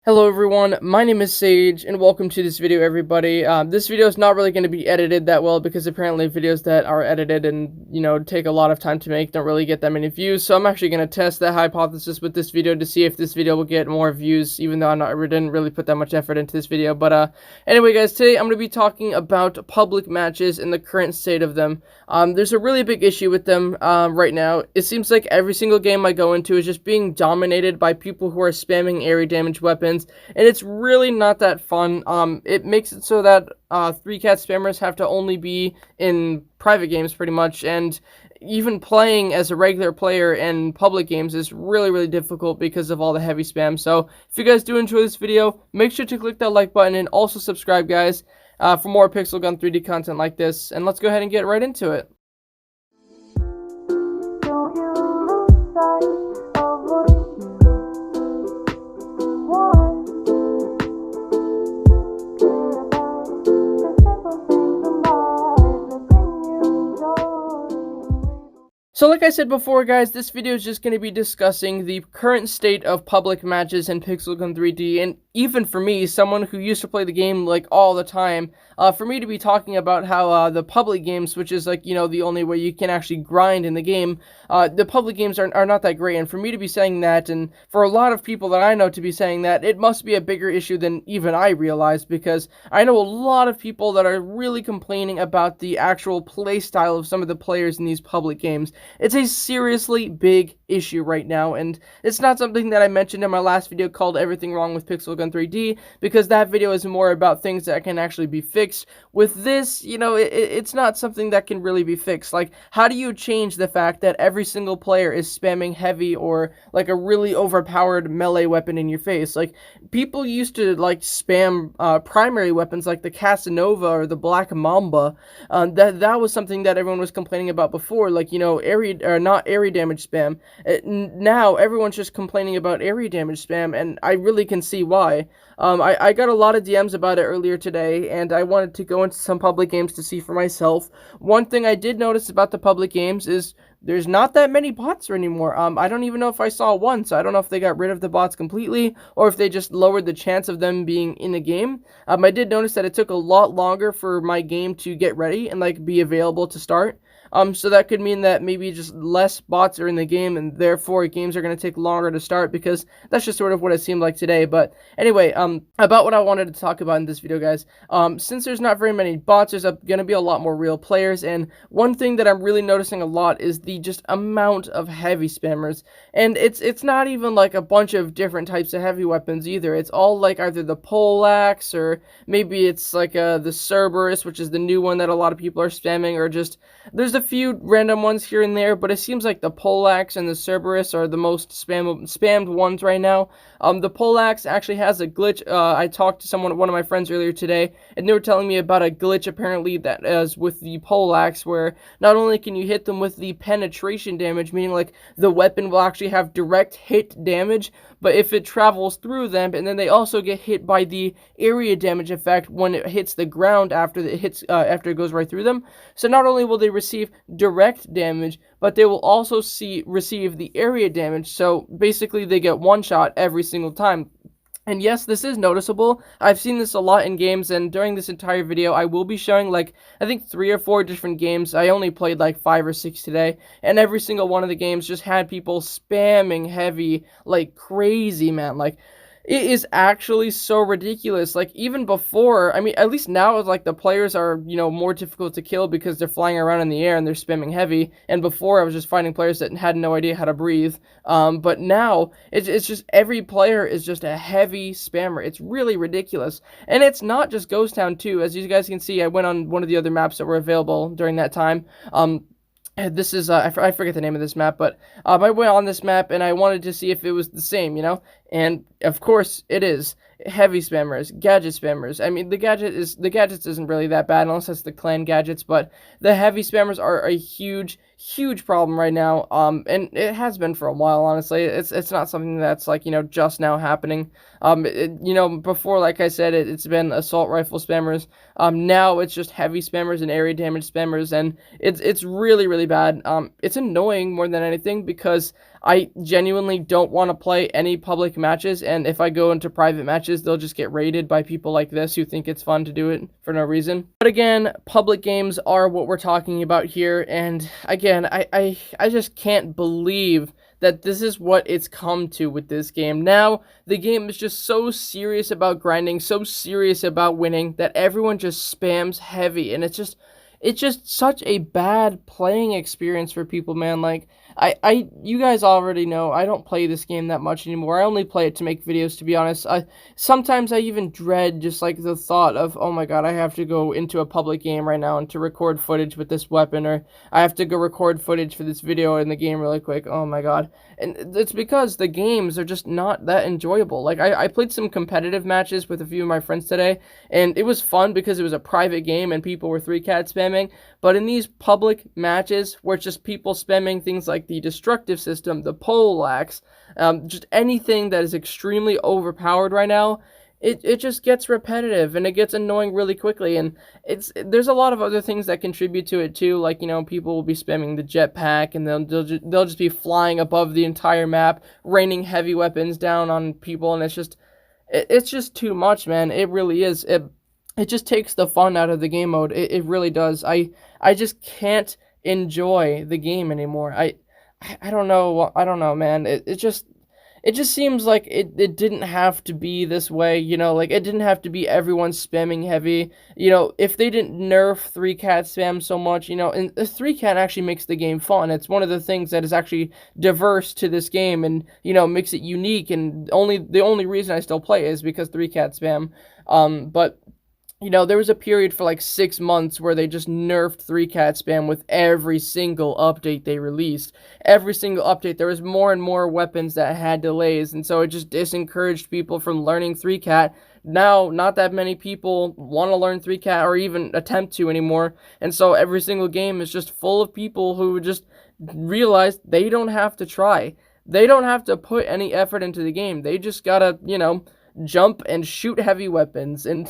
Hello everyone, my name is Sage, and welcome to this video everybody. This video is not really going to be edited that well because apparently videos that are edited and, take a lot of time to make don't really get that many views, so I'm actually going to test that hypothesis with this video to see if this video will get more views, even though I didn't really put that much effort into this video. But anyway guys, today I'm going to be talking about public matches and the current state of them. There's a really big issue with them right now. It seems like every single game I go into is just being dominated by people who are spamming area damage weapons. And it's really not that fun. It makes it so that 3-cat spammers have to only be in private games pretty much, and even playing as a regular player in public games is really difficult because of all the heavy spam. So if you guys do enjoy this video, make sure to click that like button and also subscribe, guys, for more Pixel Gun 3D content like this. And let's go ahead and get right into it. So like I said before, guys, this video is just going to be discussing the current state of public matches in Pixel Gun 3D, and even for me, someone who used to play the game like all the time, for me to be talking about how the public games, which is like, the only way you can actually grind in the game, the public games are not that great, and for me to be saying that, and for a lot of people that I know to be saying that, it must be a bigger issue than even I realized, because I know a lot of people that are really complaining about the actual play style of some of the players in these public games. It's a seriously big issue right now, and it's not something that I mentioned in my last video called Everything Wrong with Pixel Gun 3D, because that video is more about things that can actually be fixed. With this, it's not something that can really be fixed. Like, how do you change the fact that every single player is spamming heavy or like a really overpowered melee weapon in your face? Like, people used to like spam primary weapons like the Casanova or the Black Mamba. That was something that everyone was complaining about before, like, not area damage spam. Now everyone's just complaining about area damage spam, and I really can see why. I got a lot of DMs about it earlier today, and I wanted to go into some public games to see for myself. One thing I did notice about the public games is there's not that many bots anymore. I don't even know if I saw one, so I don't know if they got rid of the bots completely, or if they just lowered the chance of them being in the game. I did notice that it took a lot longer for my game to get ready and like be available to start. So that could mean that maybe just less bots are in the game, and therefore games are going to take longer to start, because that's just sort of what it seemed like today. But anyway, about what I wanted to talk about in this video, guys. Since there's not very many bots, there's going to be a lot more real players, and one thing that I'm really noticing a lot is the just amount of heavy spammers. And it's not even like a bunch of different types of heavy weapons either. It's all like either the poleaxe, or maybe it's like the Cerberus, which is the new one that a lot of people are spamming, or just there's a few random ones here and there, but it seems like the poleaxe and the Cerberus are the most spammed ones right now. The poleaxe actually has a glitch. I talked to one of my friends earlier today, and they were telling me about a glitch apparently that is with the poleaxe, where not only can you hit them with the penetration damage, meaning like the weapon will actually have direct hit damage, but if it travels through them, and then they also get hit by the area damage effect when it hits the ground after it goes right through them. So not only will they receive direct damage, but they will also receive the area damage. So basically they get one shot every single time. And yes, this is noticeable. I've seen this a lot in games, and during this entire video, I will be showing, like, I think 3 or 4 different games. I only played, like, 5 or 6 today, and every single one of the games just had people spamming heavy like crazy, man. Like, it is actually so ridiculous. Like, even before, I mean, at least now, it's like the players are, more difficult to kill because they're flying around in the air and they're spamming heavy. And before, I was just fighting players that had no idea how to breathe. But now, it's just every player is just a heavy spammer. It's really ridiculous. And it's not just Ghost Town, too. As you guys can see, I went on one of the other maps that were available during that time. This is, I forget the name of this map, but I went on this map and I wanted to see if it was the same, and of course it is. Heavy spammers, gadget spammers. I mean, the gadgets isn't really that bad unless it's the clan gadgets, but the heavy spammers are a huge problem right now. And it has been for a while, honestly. It's not something that's like, just now happening. Before, like I said, it's been assault rifle spammers. Now it's just heavy spammers and area damage spammers, and it's really bad. It's annoying more than anything, because I genuinely don't want to play any public matches, and if I go into private matches, they'll just get raided by people like this who think it's fun to do it for no reason. But again, public games are what we're talking about here, and again, I just can't believe that this is what it's come to with this game. Now, the game is just so serious about grinding, so serious about winning, that everyone just spams heavy, and it's just such a bad playing experience for people, man. Like, you guys already know, I don't play this game that much anymore. I only play it to make videos, to be honest. Sometimes I even dread just, like, the thought of, oh my god, I have to go into a public game right now and to record footage with this weapon, or I have to go record footage for this video in the game really quick. Oh my god. And it's because the games are just not that enjoyable. Like, I played some competitive matches with a few of my friends today, and it was fun because it was a private game and people were 3-cat spamming. But in these public matches where it's just people spamming things like the destructive system, the poleaxe, just anything that is extremely overpowered right now, it just gets repetitive and it gets annoying really quickly. And there's a lot of other things that contribute to it too, like, you know, people will be spamming the jetpack and they'll just be flying above the entire map, raining heavy weapons down on people, and it's just too much, man. It really is. It just takes the fun out of the game mode. It really does. I just can't enjoy the game anymore. I don't know, man. It just seems like it didn't have to be this way, you know, like, it didn't have to be everyone spamming heavy. You know, if they didn't nerf 3-cat spam so much, you know, and 3-cat actually makes the game fun. It's one of the things that is actually diverse to this game and, you know, makes it unique, and the only reason I still play is because 3-cat spam. But you know, there was a period for like 6 months where they just nerfed 3-cat spam with every single update they released. Every single update, there was more and more weapons that had delays, and so it just disencouraged people from learning 3-cat. Now, not that many people want to learn 3-cat or even attempt to anymore, and so every single game is just full of people who just realize they don't have to try. They don't have to put any effort into the game. They just gotta, you know, jump and shoot heavy weapons. And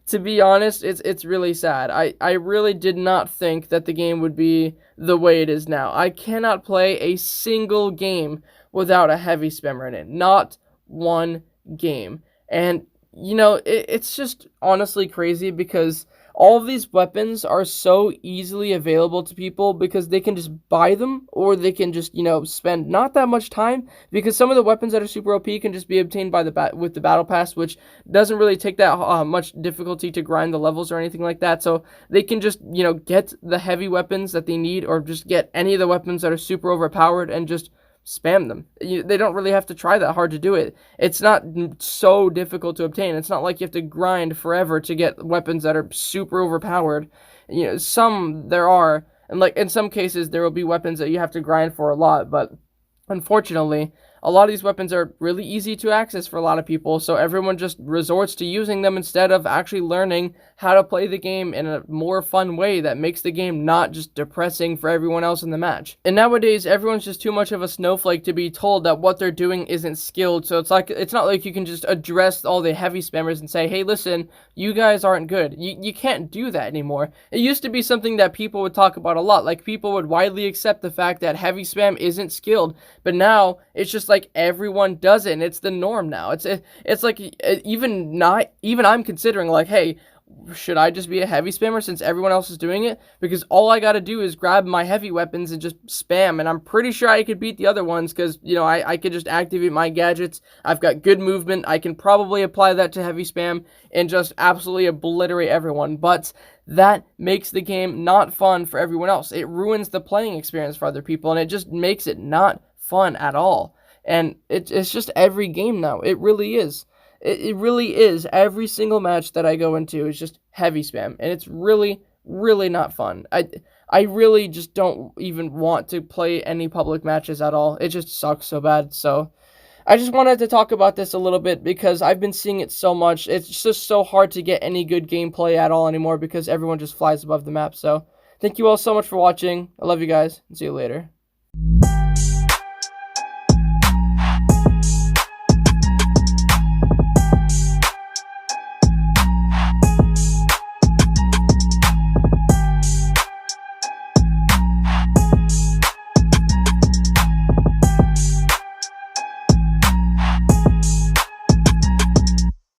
to be honest, it's really sad. I really did not think that the game would be the way it is now. I cannot play a single game without a heavy spammer in it. Not one game. And, you know, it's just honestly crazy because all of these weapons are so easily available to people because they can just buy them, or they can just, you know, spend not that much time, because some of the weapons that are super OP can just be obtained by with the battle pass, which doesn't really take that much difficulty to grind the levels or anything like that. So they can just, you know, get the heavy weapons that they need, or just get any of the weapons that are super overpowered and just spam them. They don't really have to try that hard to do it. It's not so difficult to obtain. It's not like you have to grind forever to get weapons that are super overpowered. You know, some there are, and like in some cases there will be weapons that you have to grind for a lot, but unfortunately, a lot of these weapons are really easy to access for a lot of people, so everyone just resorts to using them instead of actually learning how to play the game in a more fun way that makes the game not just depressing for everyone else in the match. And nowadays, everyone's just too much of a snowflake to be told that what they're doing isn't skilled, so it's not like you can just address all the heavy spammers and say, hey, listen, you guys aren't good. You can't do that anymore. It used to be something that people would talk about a lot, like people would widely accept the fact that heavy spam isn't skilled, but now it's just like everyone does it, and it's the norm now. It's like even I'm considering, like, hey, should I just be a heavy spammer since everyone else is doing it? Because all I gotta do is grab my heavy weapons and just spam, and I'm pretty sure I could beat the other ones because, you know, I could just activate my gadgets. I've got good movement. I can probably apply that to heavy spam and just absolutely obliterate everyone. But that makes the game not fun for everyone else. It ruins the playing experience for other people, and it just makes it not fun at all. And it's just every game now. It really is. It really is. Every single match that I go into is just heavy spam, and it's really, really not fun. I really just don't even want to play any public matches at all. It just sucks so bad. So I just wanted to talk about this a little bit because I've been seeing it so much. It's just so hard to get any good gameplay at all anymore because everyone just flies above the map. So thank you all so much for watching. I love you guys, and see you later.